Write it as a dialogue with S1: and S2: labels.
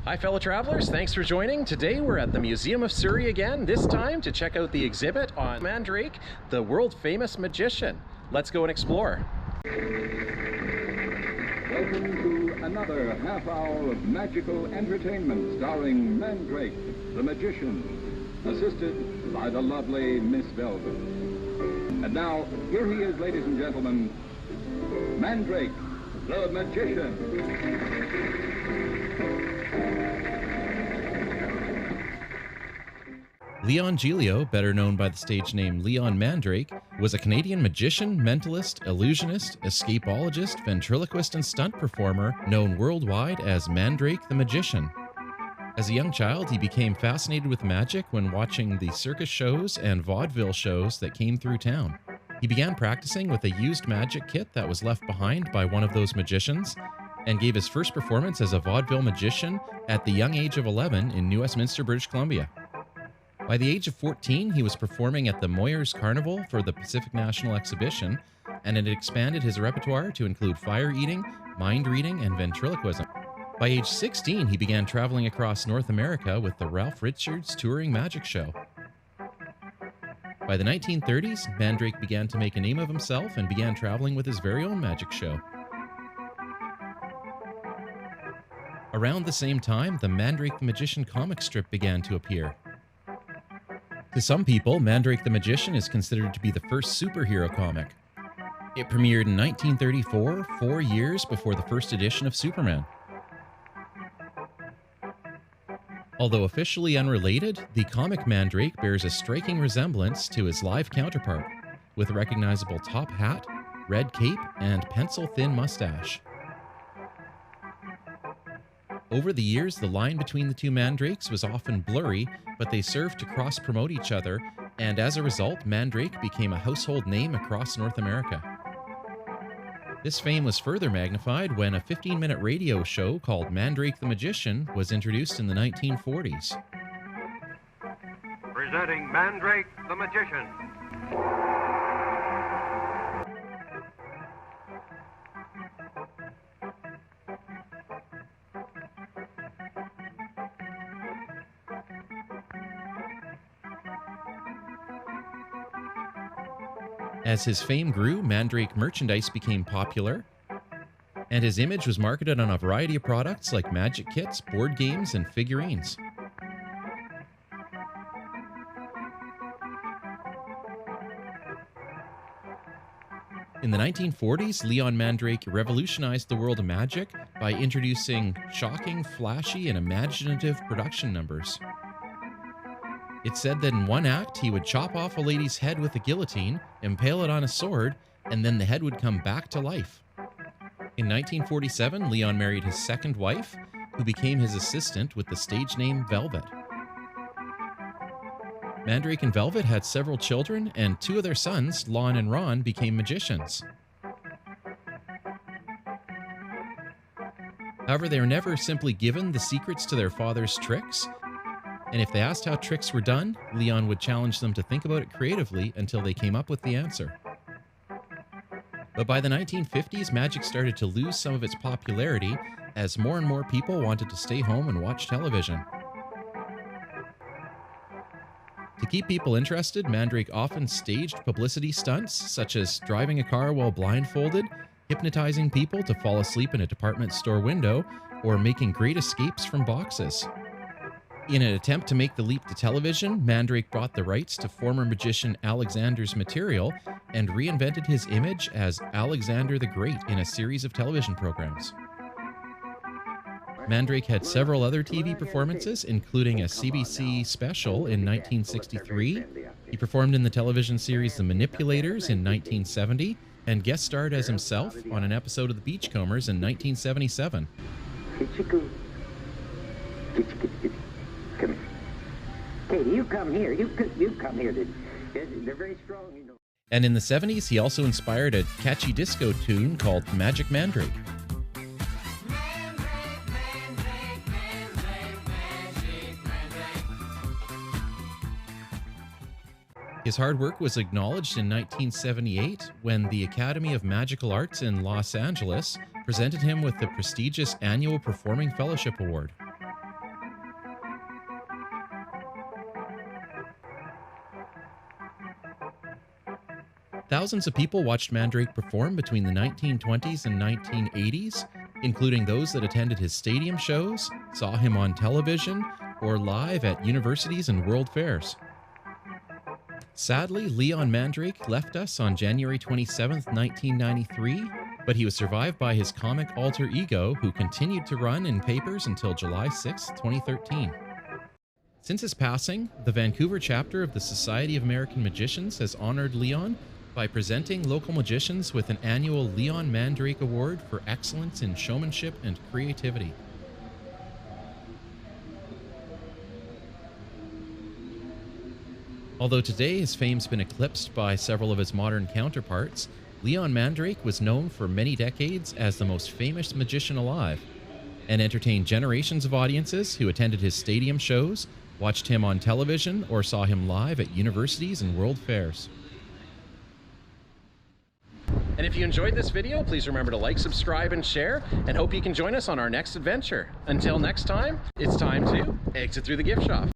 S1: Hi fellow travelers, thanks for joining. Today we're at the Museum of Surrey again, this time to check out the exhibit on Mandrake, the world famous magician. Let's go and explore.
S2: Welcome to another half hour of magical entertainment starring Mandrake, the magician, assisted by the lovely Miss Velvet. And now, here he is, ladies and gentlemen, Mandrake, the magician.
S3: Leon Gilio, better known by the stage name Leon Mandrake, was a Canadian magician, mentalist, illusionist, escapologist, ventriloquist, and stunt performer known worldwide as Mandrake the Magician. As a young child, he became fascinated with magic when watching the circus shows and vaudeville shows that came through town. He began practicing with a used magic kit that was left behind by one of those magicians, and gave his first performance as a vaudeville magician at the young age of 11 in New Westminster, British Columbia. By the age of 14, he was performing at the Moyers Carnival for the Pacific National Exhibition, and had expanded his repertoire to include fire eating, mind reading, and ventriloquism. By age 16, he began traveling across North America with the Ralph Richards Touring Magic Show. By the 1930s, Mandrake began to make a name of himself and began traveling with his very own magic show. Around the same time, the Mandrake the Magician comic strip began to appear. To some people, Mandrake the Magician is considered to be the first superhero comic. It premiered in 1934, 4 years before the first edition of Superman. Although officially unrelated, the comic Mandrake bears a striking resemblance to his live counterpart, with a recognizable top hat, red cape, and pencil-thin mustache. Over the years, the line between the two Mandrakes was often blurry, but they served to cross-promote each other, and as a result, Mandrake became a household name across North America. This fame was further magnified when a 15-minute radio show called Mandrake the Magician was introduced in the 1940s.
S4: Presenting Mandrake the Magician.
S3: As his fame grew, Mandrake merchandise became popular, and his image was marketed on a variety of products like magic kits, board games, and figurines. In the 1940s, Leon Mandrake revolutionized the world of magic by introducing shocking, flashy, and imaginative production numbers. It's said that in one act, he would chop off a lady's head with a guillotine, impale it on a sword, and then the head would come back to life. In 1947, Leon married his second wife, who became his assistant with the stage name Velvet. Mandrake and Velvet had several children, and two of their sons, Lon and Ron, became magicians. However, they were never simply given the secrets to their father's tricks, and if they asked how tricks were done, Leon would challenge them to think about it creatively until they came up with the answer. But by the 1950s, magic started to lose some of its popularity as more and more people wanted to stay home and watch television. To keep people interested, Mandrake often staged publicity stunts, such as driving a car while blindfolded, hypnotizing people to fall asleep in a department store window, or making great escapes from boxes. In an attempt to make the leap to television, Mandrake bought the rights to former magician Alexander's material and reinvented his image as Alexander the Great in a series of television programs. Mandrake had several other TV performances, including a CBC special in 1963. He performed in the television series The Manipulators in 1970, and guest starred as himself on an episode of The Beachcombers in 1977.
S5: Come here. Katie, you come here. You come here. They're very strong, you know.
S3: And in the 70s, he also inspired a catchy disco tune called Magic Mandrake. His hard work was acknowledged in 1978 when the Academy of Magical Arts in Los Angeles presented him with the prestigious annual Performing Fellowship Award. Thousands of people watched Mandrake perform between the 1920s and 1980s, including those that attended his stadium shows, saw him on television, or live at universities and world fairs. Sadly, Leon Mandrake left us on January 27, 1993, but he was survived by his comic alter ego, who continued to run in papers until July 6, 2013. Since his passing, the Vancouver chapter of the Society of American Magicians has honored Leon by presenting local magicians with an annual Leon Mandrake Award for excellence in showmanship and creativity. Although today his fame's been eclipsed by several of his modern counterparts, Leon Mandrake was known for many decades as the most famous magician alive, and entertained generations of audiences who attended his stadium shows, watched him on television, or saw him live at universities and world fairs.
S1: And if you enjoyed this video, please remember to like, subscribe, and share, and hope you can join us on our next adventure. Until next time, it's time to exit through the gift shop.